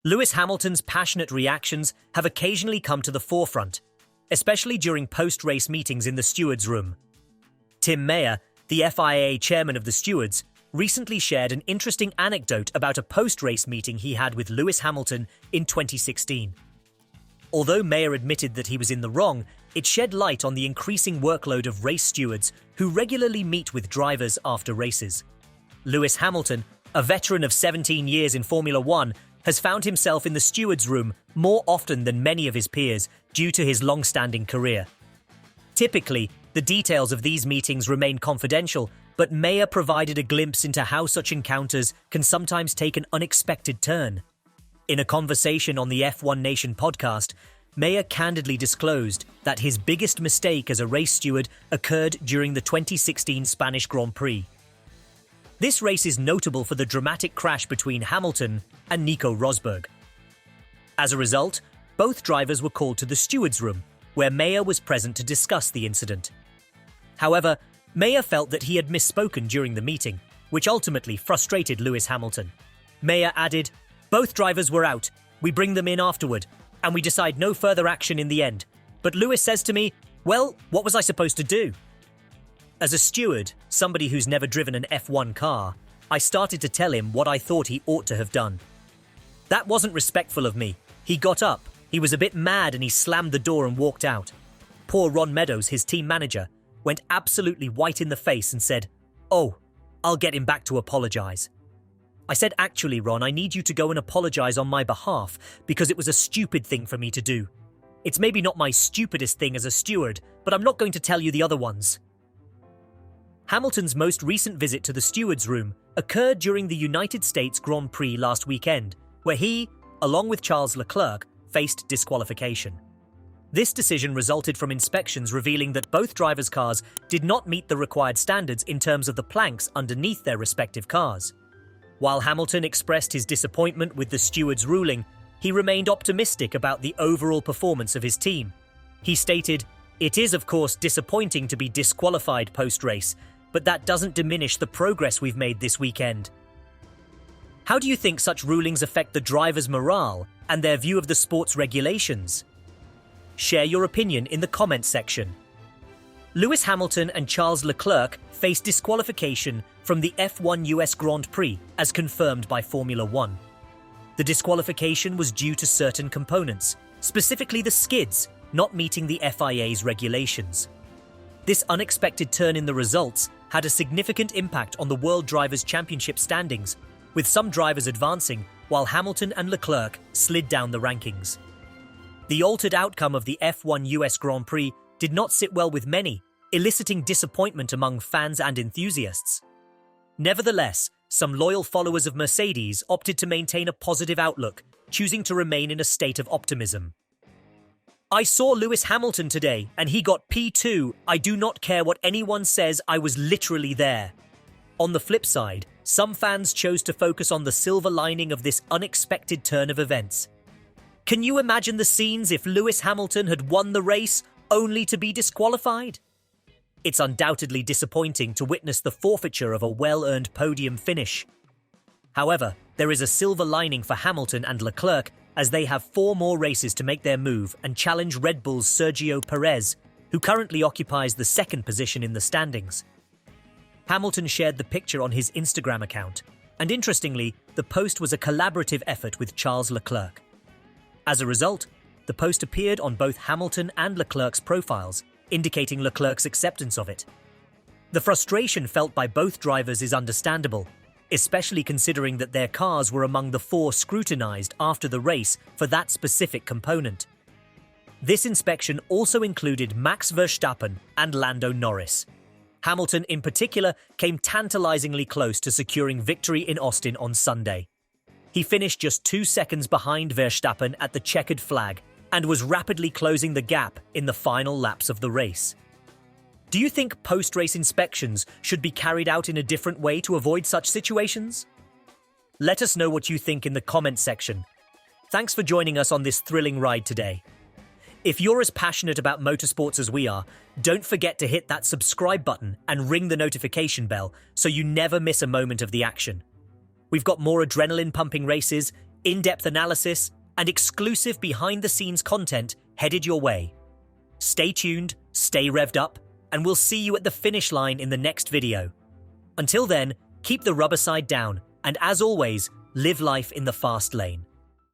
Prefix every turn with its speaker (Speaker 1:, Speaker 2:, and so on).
Speaker 1: Lewis Hamilton's passionate reactions have occasionally come to the forefront, especially during post-race meetings in the stewards' room. Tim Mayer, the FIA chairman of the Stewards, recently shared an interesting anecdote about a post-race meeting he had with Lewis Hamilton in 2016. Although Mayer admitted that he was in the wrong, it shed light on the increasing workload of race stewards who regularly meet with drivers after races. Lewis Hamilton, a veteran of 17 years in Formula One, has found himself in the stewards' room more often than many of his peers due to his long-standing career. Typically, the details of these meetings remain confidential, but Mayer provided a glimpse into how such encounters can sometimes take an unexpected turn. In a conversation on the F1 Nation podcast, Mayer candidly disclosed that his biggest mistake as a race steward occurred during the 2016 Spanish Grand Prix. This race is notable for the dramatic crash between Hamilton and Nico Rosberg. As a result, both drivers were called to the stewards' room, where Mayer was present to discuss the incident. However, Mayer felt that he had misspoken during the meeting, which ultimately frustrated Lewis Hamilton. Mayer added, "Both drivers were out, we bring them in afterward, and we decide no further action in the end. But Lewis says to me, well, what was I supposed to do?" As a steward, somebody who's never driven an F1 car, I started to tell him what I thought he ought to have done. That wasn't respectful of me. He got up, he was a bit mad and he slammed the door and walked out. Poor Ron Meadows, his team manager, went absolutely white in the face and said, "Oh, I'll get him back to apologize." I said, "Actually, Ron, I need you to go and apologize on my behalf because it was a stupid thing for me to do. It's maybe not my stupidest thing as a steward, but I'm not going to tell you the other ones." Hamilton's most recent visit to the stewards' room occurred during the United States Grand Prix last weekend, where he, along with Charles Leclerc, faced disqualification. This decision resulted from inspections revealing that both drivers' cars did not meet the required standards in terms of the planks underneath their respective cars. While Hamilton expressed his disappointment with the stewards' ruling, he remained optimistic about the overall performance of his team. He stated, "It is of course disappointing to be disqualified post-race, but that doesn't diminish the progress we've made this weekend." How do you think such rulings affect the drivers' morale and their view of the sport's regulations? Share your opinion in the comments section. Lewis Hamilton and Charles Leclerc faced disqualification from the F1 US Grand Prix as confirmed by Formula One. The disqualification was due to certain components, specifically the skids, not meeting the FIA's regulations. This unexpected turn in the results had a significant impact on the World Drivers' Championship standings, with some drivers advancing while Hamilton and Leclerc slid down the rankings. The altered outcome of the F1 US Grand Prix did not sit well with many, eliciting disappointment among fans and enthusiasts. Nevertheless, some loyal followers of Mercedes opted to maintain a positive outlook, choosing to remain in a state of optimism. "I saw Lewis Hamilton today, and he got P2. I do not care what anyone says, I was literally there." On the flip side, some fans chose to focus on the silver lining of this unexpected turn of events. Can you imagine the scenes if Lewis Hamilton had won the race only to be disqualified? It's undoubtedly disappointing to witness the forfeiture of a well-earned podium finish. However, there is a silver lining for Hamilton and Leclerc as they have 4 more races to make their move and challenge Red Bull's Sergio Perez, who currently occupies the 2nd position in the standings. Hamilton shared the picture on his Instagram account, and interestingly, the post was a collaborative effort with Charles Leclerc. As a result, the post appeared on both Hamilton and Leclerc's profiles, indicating Leclerc's acceptance of it. The frustration felt by both drivers is understandable, especially considering that their cars were among the 4 scrutinized after the race for that specific component. This inspection also included Max Verstappen and Lando Norris. Hamilton, in particular, came tantalizingly close to securing victory in Austin on Sunday. He finished just 2 seconds behind Verstappen at the checkered flag and was rapidly closing the gap in the final laps of the race. Do you think post-race inspections should be carried out in a different way to avoid such situations? Let us know what you think in the comments section. Thanks for joining us on this thrilling ride today. If you're as passionate about motorsports as we are, don't forget to hit that subscribe button and ring the notification bell so you never miss a moment of the action. We've got more adrenaline-pumping races, in-depth analysis, and exclusive behind-the-scenes content headed your way. Stay tuned, stay revved up, and we'll see you at the finish line in the next video. Until then, keep the rubber side down, and as always, live life in the fast lane.